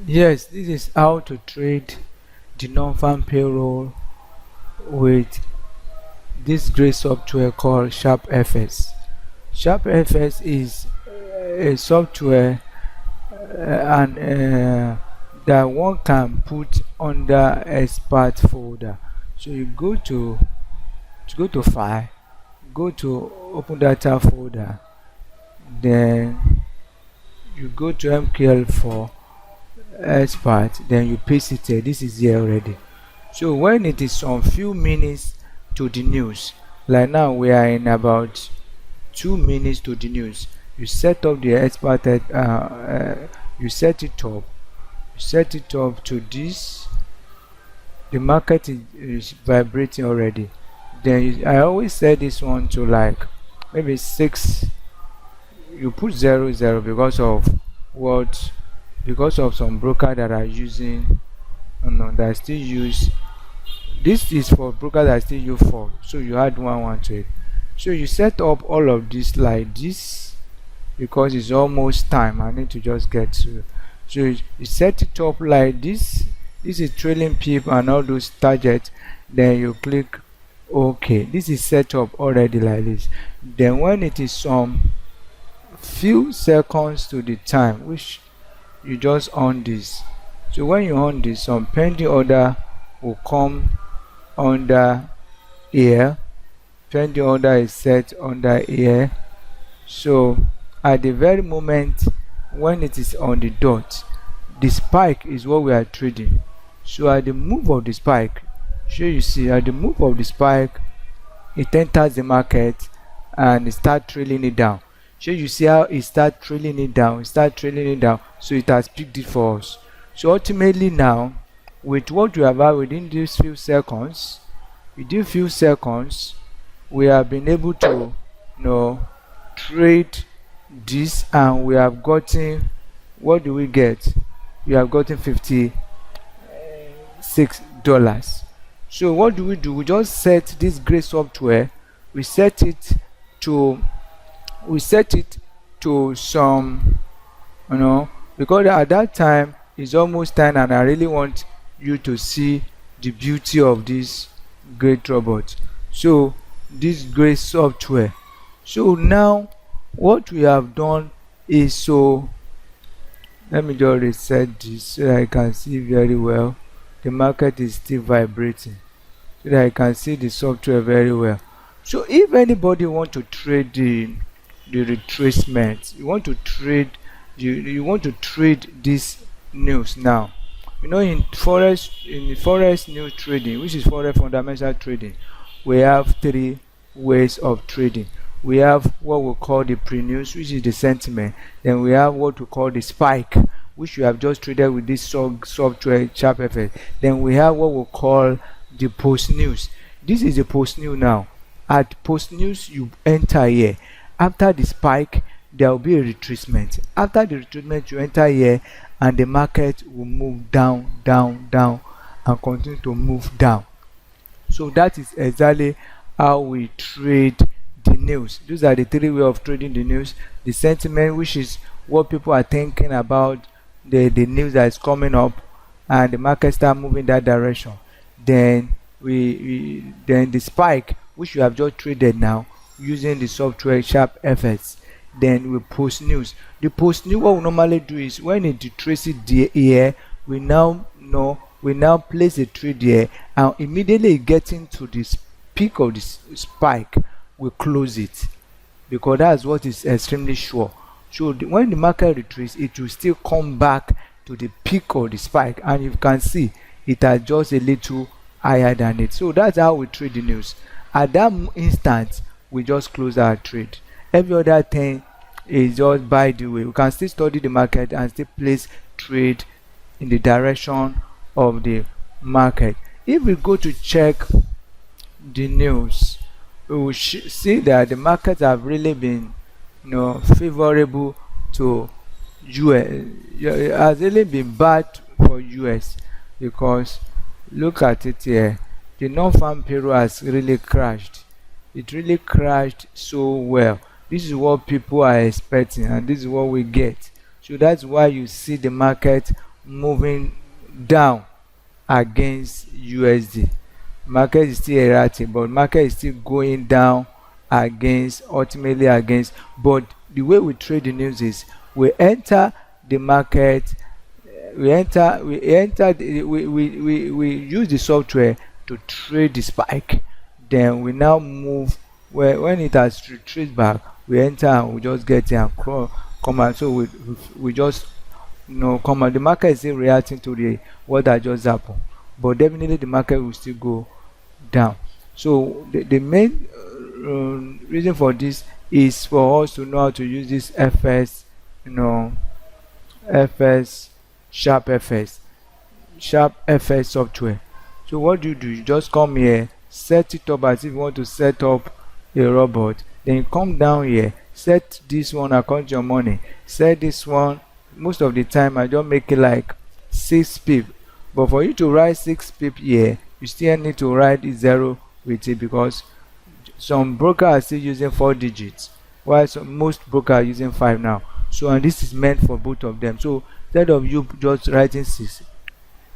Yes, this is how to trade the non-farm payroll with this great software called Sharpfx. Sharpfx is a software and that one can put under expert folder. So you go to file, go to open data folder, then you go to MQL for expert, then you paste it here. This is here already. So when it is some few minutes to the news, like now we are in about 2 minutes to the news, you set up the expert you set it up to this. The market is vibrating already. Then I always set this one to like maybe 6. You put 00 because of what, because of some broker that are using, that still use, this is for broker that still use 4, so you add 1 to it. So you set up all of this like this because it's almost time. I need to just get to, so you set it up like this. This is trailing peep and all those targets. Then you click OK. This is set up already like this. Then when it is some few seconds to the time, which you just on this. So when you on this, some pending order will come under here. Pending order is set under here. So at the very moment when it is on the dot, the spike is what we are trading. So at the move of the spike, so you see at the move of the spike, it enters the market and it start trailing it down. So you see how it start trailing it down, so it has picked it for us. So ultimately now, with what we have had within these few seconds, we have been able to trade this, and we have gotten, what do we get? We have gotten $56. So what do? We just set this great software, we set it to some, because at that time it's almost time and I really want you to see the beauty of this great robot. So this great software. So now what we have done is, so let me just reset this so that I can see very well. The market is still vibrating so that I can see the software very well. So if anybody want to trade the retracement, you want to trade this news now, in forex news trading, which is forex fundamental trading, we have 3 ways of trading. We have what we call the pre-news, which is the sentiment. Then we have what we call the spike, which we have just traded with this software Sharpfx. Then we have what we call the post news. This is the post news now. At post news, you enter here. After the spike, there will be a retracement. After the retracement, you enter here and the market will move down and continue to move down. So that is exactly how we trade the news. Those are the 3 ways of trading the news. The sentiment, which is what people are thinking about the news that is coming up, and the market start moving that direction. Then then the spike, which you have just traded now using the software Sharpfx. Then we post news. The post news, what we normally do is when it traces the here, we now place a trade here, and immediately getting to this peak of this spike, we close it, because that's what is extremely sure. So when the market retraces, it will still come back to the peak of the spike, and you can see it has just a little higher than it. So that's how we trade the news. At that instant, we just close our trade. Every other thing is just by the way. We can still study the market and still place trade in the direction of the market. If we go to check the news, we will see that the markets have really been favorable to US. It has really been bad for US, because look at it here. The non-farm payroll has really crashed. It really crashed so well. This is what people are expecting, and this is what we get. So that's why you see the market moving down against USD. Market is still erratic, but market is still going down against, ultimately against. But the way we trade the news is we enter the market, we use the software to trade the spike. Then we now move where when it has retraced back, we enter and we just get in and come out. So we just come out. The market is still reacting to the what that just happened, but definitely the market will still go down. So the main reason for this is for us to know how to use this FS, FS Sharpfx software. So what do? You just come here, set it up as if you want to set up a robot. Then you come down here, set this one according to your money, set this one. Most of the time I just make it like 6 pip, but for you to write 6 pip here, you still need to write a 0 with it, because some brokers are still using 4 digits while most brokers are using 5 now. So and this is meant for both of them. So instead of you just writing 6,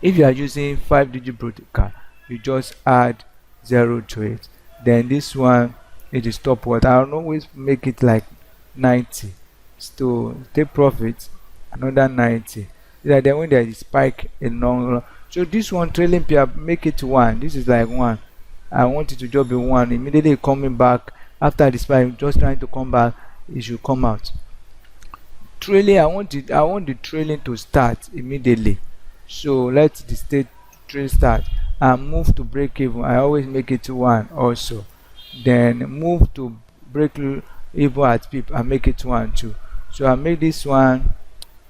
if you are using 5-digit broker, you just add 0 to it. Then this one, it is stopwatch. I'll always make it like 90 to take profit, another 90. Then when there is spike in long run, so this one trailing pair, make it 1. This is like 1. I want it to just be 1. Immediately coming back after the spike, just trying to come back, it should come out. Trailing, I want the trailing to start immediately. So let the state trail start and move to break even. I always make it to 1 also. Then move to break even at pip and make it 1 too. So I make this one,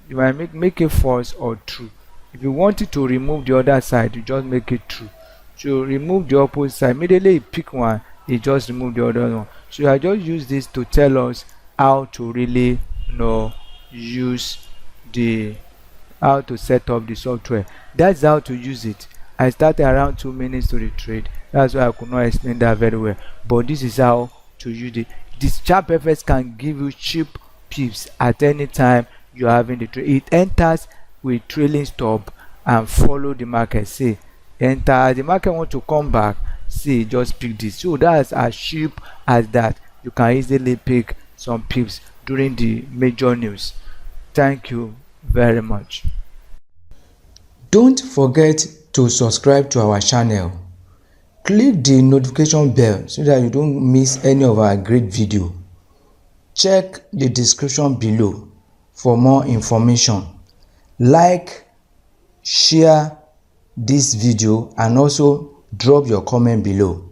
you might make it false or true. If you want it to remove the other side, you just make it true. So remove the opposite side, immediately you pick one, you just remove the other one. So I just use this to tell us how to really use how to set up the software. That's how to use it. I started around 2 minutes to the trade. That's why I could not explain that very well, but this is how to use it. This Sharpfx can give you cheap pips at any time you're having the trade. It enters with trailing stop and follow the market. See, enter the market want to come back, see, just pick this. So that's as cheap as that. You can easily pick some pips during the major news. Thank you very much. Don't forget to subscribe to our channel. Click the notification bell so that you don't miss any of our great video. Check the description below for more information. Like, share this video and also drop your comment below.